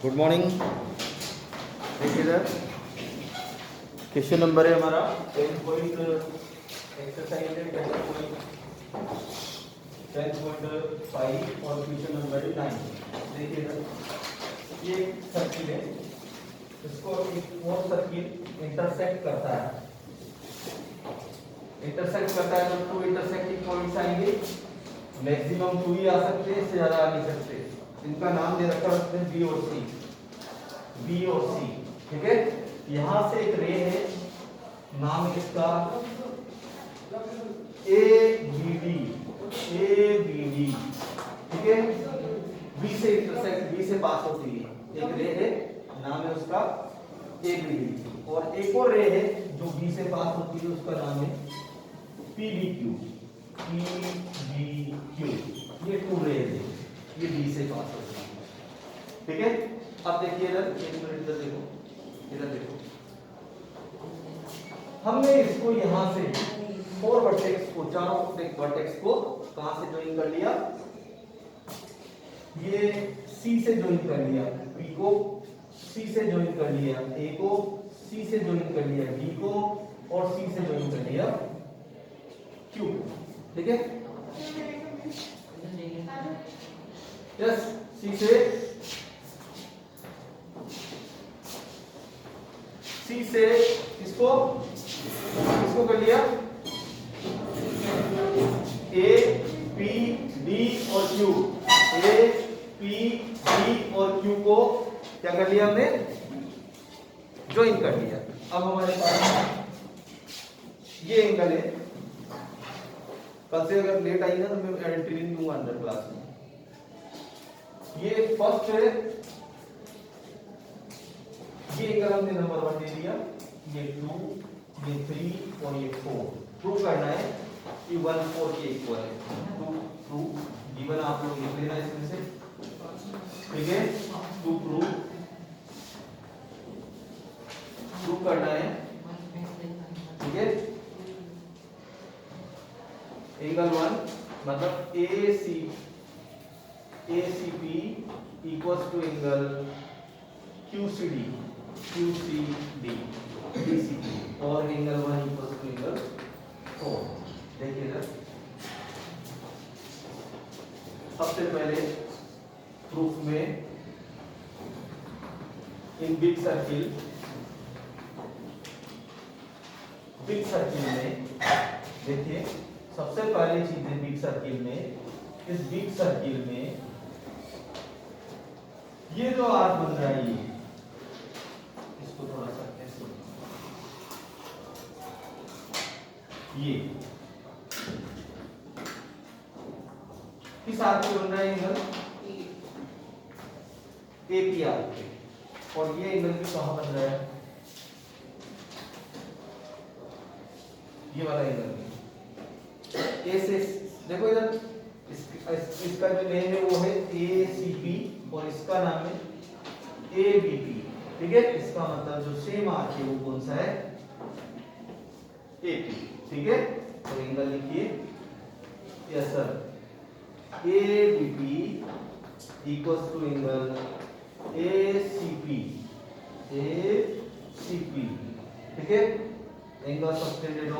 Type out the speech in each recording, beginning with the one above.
Good morning. देखिए इधर question number है हमारा 10 पॉइंट एक्सरसाइज है 10.5 और क्वेश्चन नंबर 9। देखिए इधर ये एक सर्किल है, इसको एक और सर्किल इंटरसेक्ट करता है। इंटरसेक्ट करता है तो टू इंटरसेक्टिंग पॉइंट्स आएंगे, मैक्सिमम 2 ही आ सकते हैं, इससे ज्यादा आ नहीं सकते। इनका नाम दे रखा है बी और सी, बी और सी। ठीक है, यहां से एक रे है, नाम है इसका A B D, A B D. ठीक है, बी से इंटरसेक्ट, बी से पास होती है एक रे है, नाम है उसका ए बी डी। और एक और रे है जो बी से पास होती है, उसका नाम है P B Q, P B Q. ये टू रे है, ये बी से पास होती है। ठीक है, अब देखिए इधर, एक मिनट इधर देखो, इधर देखो, हमने इसको यहां से 4 वर्टेक्स को, चारों वर्टेक्स को कहां से ज्वाइन कर लिया? ये सी से ज्वाइन कर लिया, बी को सी से ज्वाइन कर लिया, ए को सी से ज्वाइन कर लिया, डी को, और सी से ज्वाइन कर लिया क्यू। ठीक है, यस, सी से इसको कर लिया ए पी डी और क्यू, ए पी डी और क्यू को क्या कर लिया हमने? ज्वाइन कर लिया। अब हमारे पास ये एंगल है, कल से अगर लेट आई ना तो मैं एंट्री नहीं दूंगा अंदर क्लास में। ये फर्स्ट है, ये एंगल हमने नंबर 1 दे दिया, ये 2, ये 3 और ये 4। प्रूव करना है कि 1 4 के इक्वल है। टू गिवन आप लोग लिख लेना इसमें से। ठीक है, टू प्रूव करना है। ठीक है, एंगल 1 मतलब A C P equals to angle Q C D, और एंगल 1 इक्वल्स टू एंगल 4। देखिए इधर, सबसे पहले प्रूफ में इन बिग सर्किल में देखिए, सबसे पहली चीज है बिग सर्किल में, इस बिग सर्किल में ये जो आर्क बन रहा है, ये इसको थोड़ा सा ऐसे, ये किस आर्क पे बन रहा है एंगल? ए पी आर्क पे। और ये एंगल भी कहां बन रहा है? ये वाला एंगल ए से, देखो इधर इसका जो नेम है वो है ए सी पी, और इसका नाम है ए बी पी। ठीक है, इसका मतलब जो सेम आर्क है वो कौन सा है? A P. ठीक है, तो एंगल लिखिए, yes sir, A B P equals to angle A C P, ठीक है। Angle subtended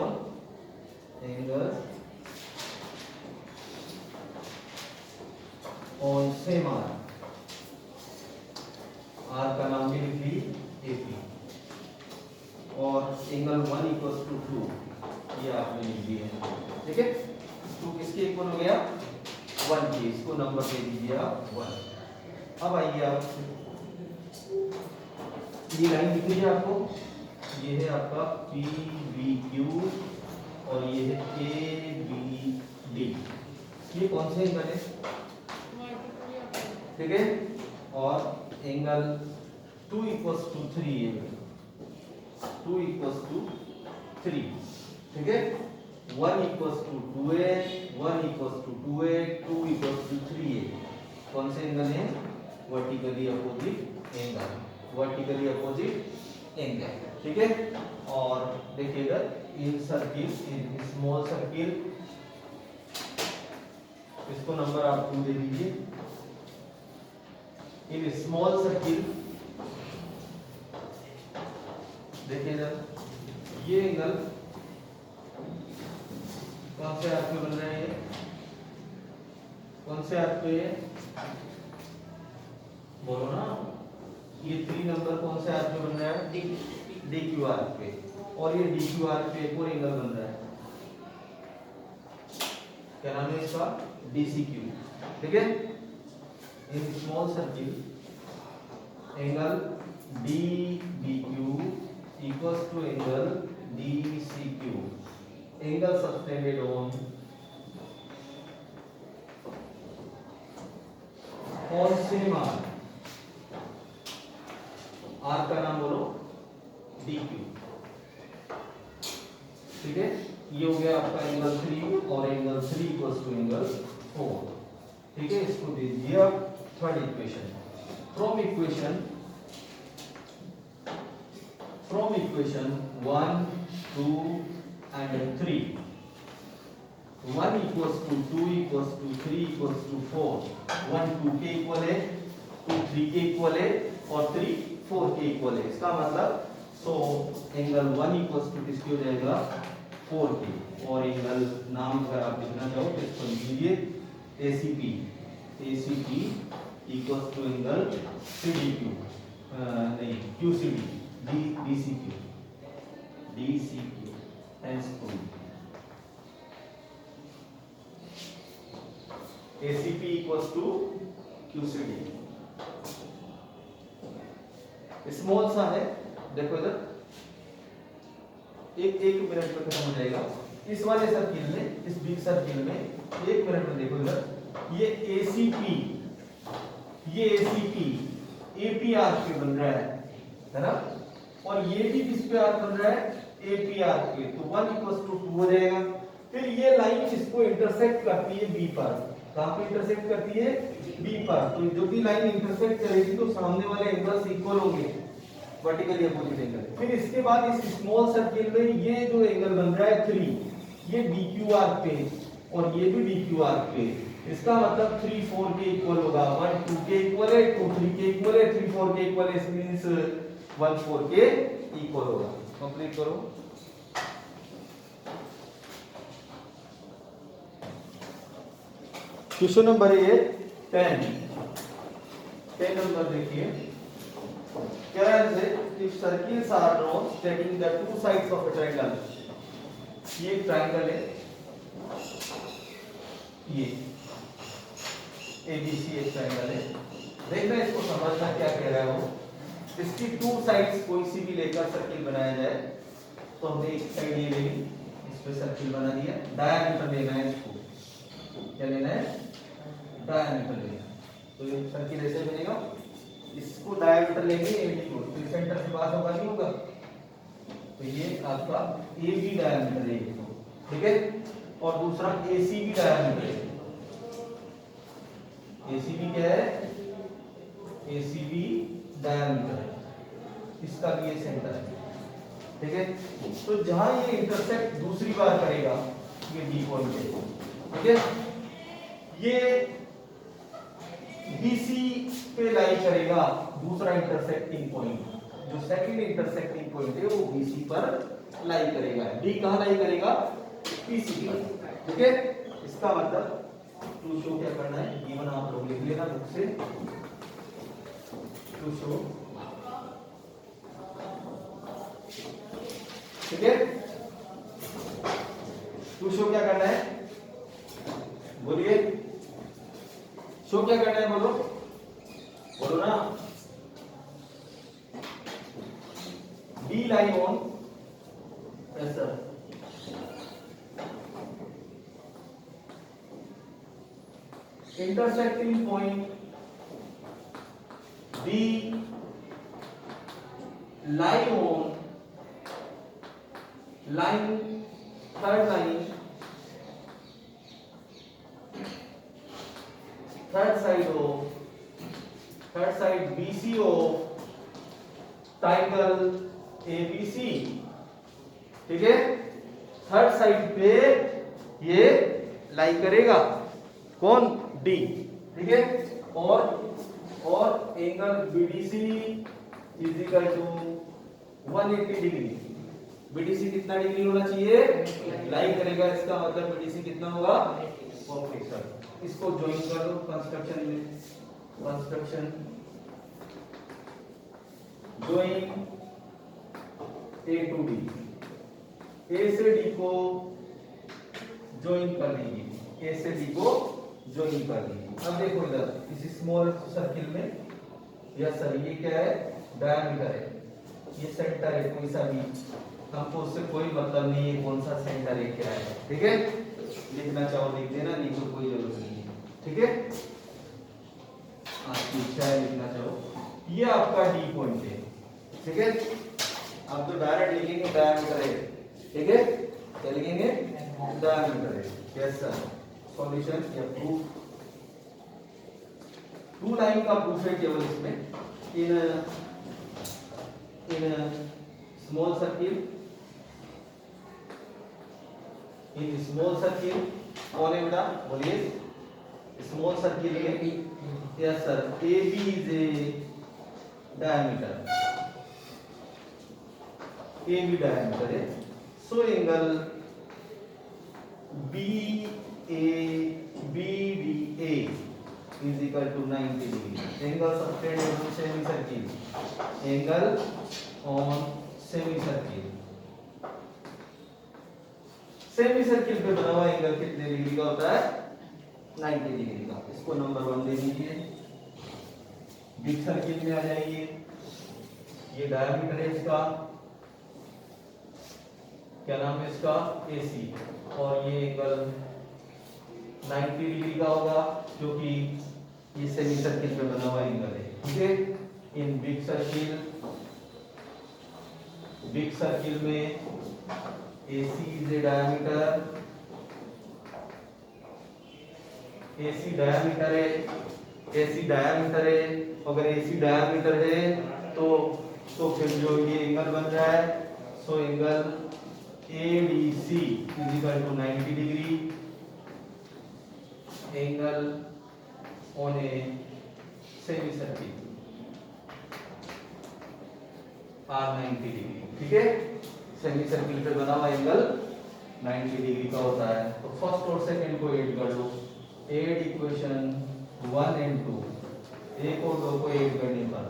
on same arc, arc का नाम भी लिख ली ए पी, और एंगल 1 इक्वल्स टू 2, ये आपने लिख दिया। ठीक है, 2 किसके इक्वल हो गया? 1 के, इसको नंबर दे दीजिए आप 1। अब आइए आप, ये लाइन लिख लीजिए आपको, ये है आपका पी बी क्यू और ये है ए बी डी। ये कौन से एंगल है? ठीक है, और एंगल 2 इक्वल्स टू 3 है, 2 इक्वल्स टू 3। ठीक है, 1 equals to 2a, 1 equals to 2a, 2 equals to 3a। कौन से एंगल है? Vertically opposite angle, vertically opposite angle. ठीक है, और देखिए इधर, in circle, in small circle, इसको नंबर आप 2 दे दीजिए, इन स्मॉल सर्किल, देखिए इधर ये एंगल कौन से आर्क पे बन रहा है, ये कौन से आर्क पे है बोलो ना, ये 3 नंबर कौन से आर्क पे बन रहा है, डी क्यू आर्क पे, और ये डी क्यू आर्क पे एक और एंगल बन रहा है, क्या नाम है इसका, DCQ, ठीक है। इन small circle angle DBQ equals to angle DCQ, angle subtended on कौन से मान, आर का नाम बोलो DQ, ठीक है। ये हो गया आपका एंगल 3 और एंगल 3 इक्वल्स टू एंगल 4, ठीक है। इसको दे दीजिए आप third equation, from equation 1, 2 and 3, 1 equals to 2 equals to 3 equals to 4, 1 2 के इक्वल है, 2 3 के इक्वल है और 3 4 के इक्वल है। इसका मतलब सो एंगल 1 इक्वल्स टू किसके हो जाएगा, 4 के, और एंगल नाम अगर आप लिखना चाहो तो इसको लिख लीजिए ACP equals to angle CDQ, नहीं QCD, DCQ hence ACP equals to QCD, small सा है, देखो इधर एक मिनट में खत्म हो जाएगा। इस वाले सर्किल में, इस बिग सर्किल में 1 मिनट में देखो इधर, ये ACP AP आर्क पे बन रहा है ना, और ये भी किस पे आर्क बन रहा है, AP आर्क पे, तो 1 इक्वल्स टू 2 हो जाएगा। फिर ये लाइन इसको इंटरसेक्ट करती है B पर, कहां पे इंटरसेक्ट करती है, B पर, तो जो भी लाइन इंटरसेक्ट करेगी तो सामने वाले एंगल्स इक्वल होंगे, वर्टिकली अपोजिट एंगल। फिर इसके बाद इस स्मॉल सर्किल में ये जो एंगल बन रहा है 3, ये DQ आर्क पे और ये भी DQ आर्क पे, इसका मतलब 3 4 के इक्वल होगा, 1 2 के इक्वल है, 2 3 के इक्वल है, 3 4 के इक्वल है, इट मींस 1 4 के इक्वल होगा। कंप्लीट करो। क्वेश्चन नंबर 10 नंबर देखिए, क्या है, if circles are drawn taking the 2 sides of a triangle, ये एक ट्रायंगल है, ये ABC एक ट्रायंगल है, देखना इसको समझना क्या कह रहा है वो। इसकी 2 साइड्स कोई सी भी लेकर सर्किल बनाया जाए, तो हमने एक साइड ये लेनी, इस पे सर्किल बना दिया, डायमीटर लेना है इसको, क्या लेना है, डायमीटर लेना, तो ये सर्किल ऐसे बनेगा, इसको डायमीटर लेंगे 80 को, तो सेंटर से पास होगा नहीं होगा, तो ये आपका AB डायमीटर है, ठीक है। और दूसरा ACB डायमीटर है, ACB क्या है, ACB डायमीटर है, इसका भी ये सेंटर है, ठीक है। तो जहां ये इंटरसेक्ट दूसरी बार करेगा, ये D पॉइंट है, ठीक है, ये BC पे लाई करेगा, दूसरा इंटरसेक्टिंग पॉइंट, जो सेकंड इंटरसेक्टिंग पॉइंट है वो BC पर लाई करेगा, D कहां लाई करेगा, PC पर, ठीक है। इसका मतलब टू शो क्या करना है, गिवन आप लोग लिख लेना बुक से, टू शो, ठीक है। टू शो क्या करना है, बोलिए, शो क्या करना है, बोलो बोलो ना, D लाई ऑन ऐसा, intersecting point D lie on line, third line, third side BC of triangle ABC, ठीक है। थर्ड साइड पे ये लाई करेगा, कौन, D, ठीक है। और और angle BDC is equal to 180 degree. BDC कितना डिग्री होना चाहिए? लाइन करेगा, इसका मतलब BDC कितना होगा? परफेक्ट। इसको ज्वाइन कर दो कंस्ट्रक्शन में। Construction join A to D, A से D को ज्वाइन कर दीजिए, A से D को ज्वाइन कर दीजिए। अब देखो इधर इस स्मॉल सर्किल में, यस सर ये क्या है? डायमीटर है, ये सेंटर है कोई सा भी, हमको उससे कोई मतलब नहीं है कौन सा सेंटर है क्या है, ठीक है? लिखना चाहो लिख देना, नहीं तो कोई जरूरत नहीं है, ठीक है? आपकी इच्छा है लिखना चाहो। ये आपका D पॉइंट है, ठीक है? आप तो डायरेक्ट लिखेंगे डायमीटर है, ठीक है? क्या लिखेंगे? डायमीटर है। यस सर, सॉल्यूशन या प्रूफ। टू लाइन का प्रूफ है केवल इसमें। इन स्मॉल सर्किल कौन है बेटा? बोलिए। स्मॉल सर्किल में yes sir AB is a diameter, AB diameter है। So angle BDA is equal to 90 degree. Angle subtended on semicircle. Angle on semicircle. सेमीसर्किल पे बना हुआ एंगल कितने डिग्री का होता है? 90 डिग्री का। इसको नंबर 1 दे दीजिए। बिग सर्किल में आ जाइए, ये डायमीटर है इसका, क्या नाम है इसका? AC, और ये एंगल 90 डिग्री का होगा क्योंकि ये सेमी सर्किल पे बना हुआ एंगल है, ठीक है? इन बिग सर्किल में AC is a diameter, AC diameter है, AC डायमीटर है। अगर AC डायमीटर है तो फिर जो ये एंगल बन रहा है, so angle ADC is equal to 90 degree. Angle on a semi circle are 90 degree, ठीक है? सेमी सर्किल पे बना हुआ एंगल 90 डिग्री का होता है। तो फर्स्ट और सेकंड को ऐड कर लो। ऐड इक्वेशन 1 एंड 2, 1 और 2 को ऐड करने पर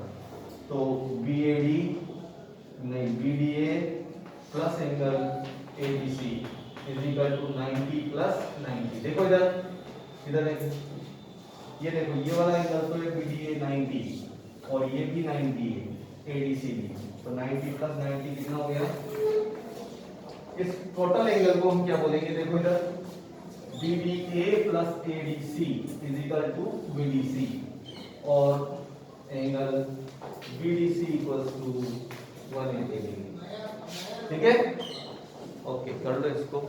तो BDA plus angle ABC is equal to 90 plus 90। देखो इधर देखो, ये देखो ये वाला एंगल तो है BDA 90 और ये भी 90 है, ADC भी, तो 90 प्लस 90 कितना हो गया? इस टोटल एंगल को हम क्या बोलेंगे? देखो इधर BDA plus ADC is equal to BDC, और angle BDC equals to 180 degree, ठीक है? ओके, कर लो इसको।